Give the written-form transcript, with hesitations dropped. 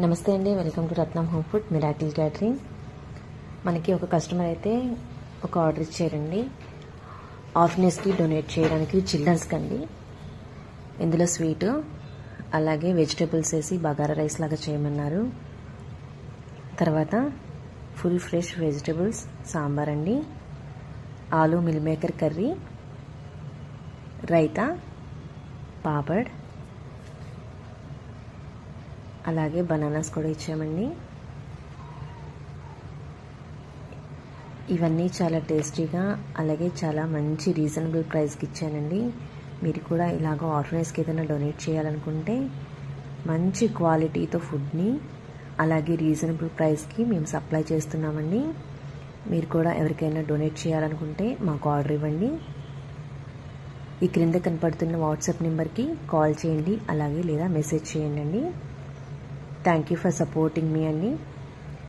నమస్తే అండి, welcome to Ratnam home food miracle catering. మనకి ఒక కస్టమర్ అయితే ఒక ఆర్డర్ ఇచ్చారండి. ఆర్ఫనేజ్కి డొనేట్ చేయడానికి చిల్డ్రన్స్కి అండి. ఇందులో స్వీట్ అలాగే వెజిటేబుల్స్ వేసి బగారా రైస్ లాగా చేయమన్నారు. తర్వాత ఫుల్ ఫ్రెష్ వెజిటేబుల్స్ సాంబార్ అండి, aloo meal maker curry, raita, papad, అలాగే బనానాస్ కూడా ఇచ్చామండి. ఇవన్నీ చాలా టేస్టీగా అలాగే చాలా మంచి రీజనబుల్ ప్రైస్కి ఇచ్చానండి. మీరు కూడా ఇలాగ ఆర్ఫనేజ్కి ఏదైనా డొనేట్ చేయాలనుకుంటే మంచి క్వాలిటీతో ఫుడ్ని అలాగే రీజనబుల్ ప్రైస్కి మేము సప్లై చేస్తున్నామండి. మీరు కూడా ఎవరికైనా డొనేట్ చేయాలనుకుంటే మాకు ఆర్డర్ ఇవ్వండి. ఈ క్రింద కనపడుతున్న వాట్సాప్ నెంబర్కి కాల్ చేయండి అలాగే లేదా మెసేజ్ చేయండి అండి. థ్యాంక్ యూ ఫర్ సపోర్టింగ్ మీ అండి.